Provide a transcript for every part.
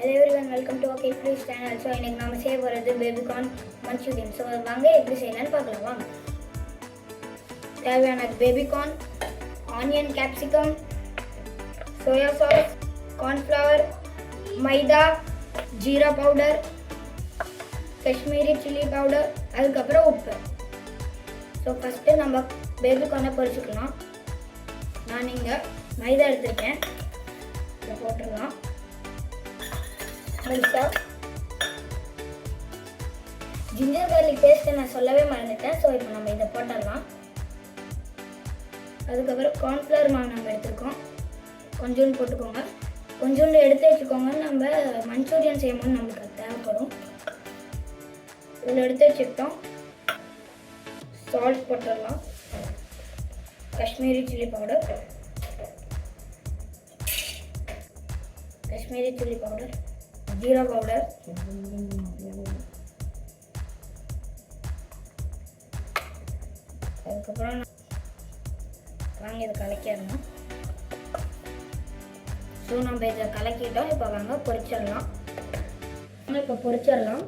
Hello everyone, welcome to OK Foods channel. So இன்னைக்கு நாம செய்ய போறது பேபி கார்ன் மஞ்சூரியன். ஸோ வாங்க எப்படி செய்யலாம்னு பார்க்கலாம் வாங்க. தேவையான baby corn, onion, capsicum, soya sauce, cornflour, maida, jeera powder, Kashmiri chilli powder, அதுக்கப்புறம் உப்பு. ஸோ ஃபஸ்ட்டு நம்ம பேபி கார்னை பொரிச்சுக்கலாம். நான் இங்கே மைதா எடுத்துருக்கேன், இதை போட்டுடலாம். ஜிஞ்சர் கார்லிக் பேஸ்ட்டை நான் சொல்லவே மறந்துட்டேன். ஸோ இப்போ நம்ம இதை போட்டுடலாம். அதுக்கப்புறம் கார்ன்ஃப்ளவர் மாவு நம்ம எடுத்துருக்கோம், கொஞ்சோண்டு போட்டுக்கோங்க. கொஞ்சோண்டு எடுத்து வச்சுக்கோங்க, நம்ம மஞ்சூரியன் செய்யும்போது நம்மளுக்கு அது தேவைப்படும். இதில் எடுத்து வச்சுக்கிட்டோம். சால்ட் போட்டுடலாம், Kashmiri chilli powder, jeera powder, அதுக்கப்புறம் வாங்க இதை கலக்கிடணும். ஸோ நம்ம இதை கலக்கிட்டோம். இப்போ வாங்க பொரிச்சிடலாம். இப்போ பொரிச்சிடலாம்.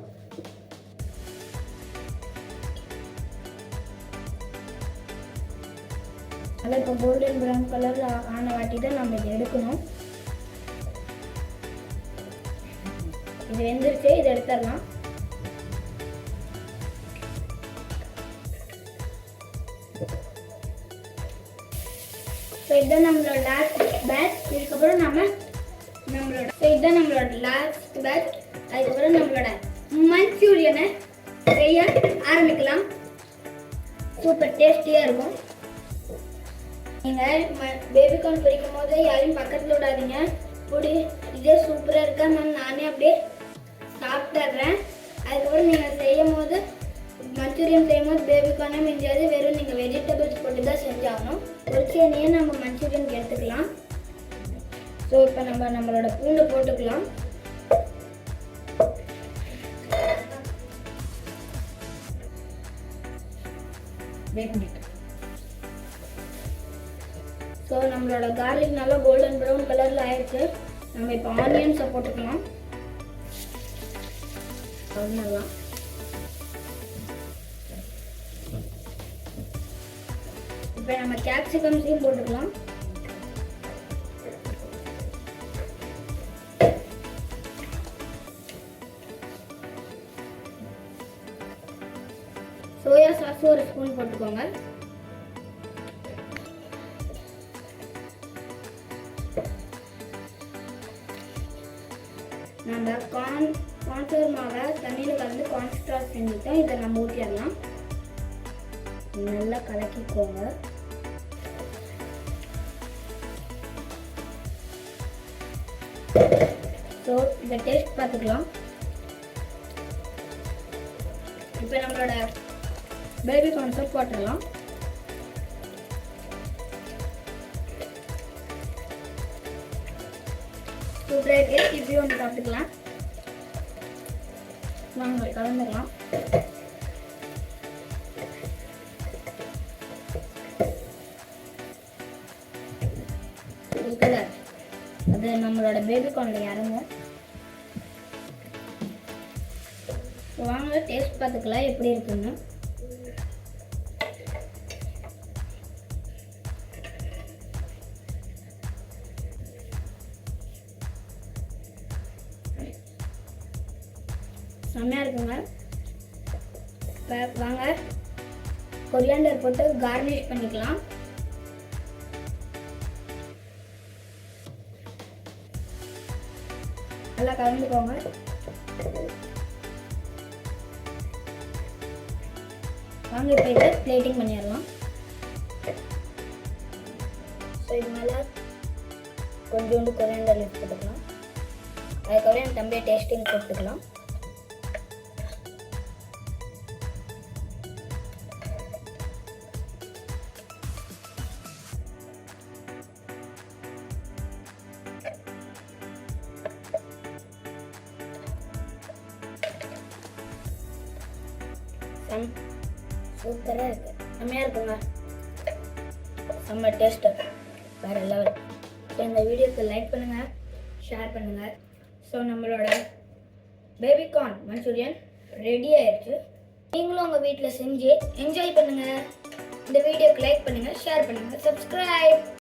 அதில் இப்போ கோல்டன் ப்ரௌன் கலரில் ஆன வாட்டி தான் நம்ம இதை எடுக்கணும். இது வெந்துருச்சு, இதை எடுத்துடலாம். ஸோ இதுதான் நம்மளோட லாஸ்ட் பேட்ச். இதுக்கப்புறம் இதுதான் நம்மளோட லாஸ்ட் பேட்ச். அதுக்கப்புறம் நம்மளோட மஞ்சூரியனை செய்ய ஆரம்பிக்கலாம். சூப்பர் டேஸ்டியாக இருக்கும். நீங்கள் பேபி கார்ன் பொரிக்கும் போது யாரையும் பக்கத்தில் விடாதீங்க. இதே சூப்பராக இருக்கா மேம், நானே அப்படியே சாப்பிட்டுறேன். அதுக்கப்புறம் நீங்கள் செய்யும் போது மஞ்சூரியன் செய்யும் போது பேபி கார்னே மிஞ்சாது, வெறும் நீங்கள் வெஜிடபிள்ஸ் போட்டு தான் செஞ்சாகணும். பொரிச்சனையே நம்ம மஞ்சூரியனுக்கு எடுத்துக்கலாம். ஸோ இப்போ நம்மளோட பூண்டு போட்டுக்கலாம். ஸோ நம்மளோட கார்லிக் நல்லா கோல்டன் ப்ரௌன் கலரில் ஆயிடுச்சு. நம்ம இப்போ ஆனியன்ஸை போட்டுக்கலாம். அவ்வளோதான். இப்போ நம்ம கேப்சிகம்ஸையும் போட்டுக்கலாம். சோயா சாஸ் ஒரு ஸ்பூன் போட்டுக்கோங்க. நம்ம கார்ன்ஃப்ளவர் மாவை தண்ணியில் கலந்து கார்ன்ஸ்டார்ச் செஞ்சுட்டோம். இதை நம்ம ஊற்றிடலாம். நல்லா கலக்கிக்கோங்க. ஸோ இதை டேஸ்ட் பார்த்துக்கலாம். இப்போ நம்மளோட பேபி கார்ன்ஸை போட்டுடலாம். சூப்பராக இருக்குது. இப்படி ஒன்று சாப்பிட்டுக்கலாம். வாங்க கலந்துக்கலாம். கலர் அது நம்மளோட பேபி கார்னில் இறங்கும். வாங்க டேஸ்ட் பார்த்துக்கலாம் எப்படி இருக்குன்னு. செம்மையாக இருக்குங்க. இப்போ வாங்க கொரியாண்டர் போட்டு கார்னிஷ் பண்ணிக்கலாம். நல்லா கலந்துக்கோங்க. வாங்க இப்போ இதை பிளேட்டிங் பண்ணிடலாம். ஸோ இது மேலே கொஞ்சோண்டு கொரியாண்டர் லீஃப் போட்டுக்கலாம். அதுக்கப்புறம் என் தம்பியை டேஸ்டிங் போட்டுக்கலாம். சூப்பராக இருக்குது, செம்மையாக இருக்குங்க. செம்ம டேஸ்ட்டு வேறு லெவல். ஸோ இந்த வீடியோக்கு லைக் பண்ணுங்கள், ஷேர் பண்ணுங்கள், ஸோ நம்மளோட பேபிகார்ன் மஞ்சூரியன் ரெடி ஆயிடுச்சு. நீங்களும் உங்கள் வீட்டில் செஞ்சு என்ஜாய் பண்ணுங்கள். இந்த வீடியோக்கு லைக் பண்ணுங்கள், ஷேர் பண்ணுங்கள், சப்ஸ்கிரைப்.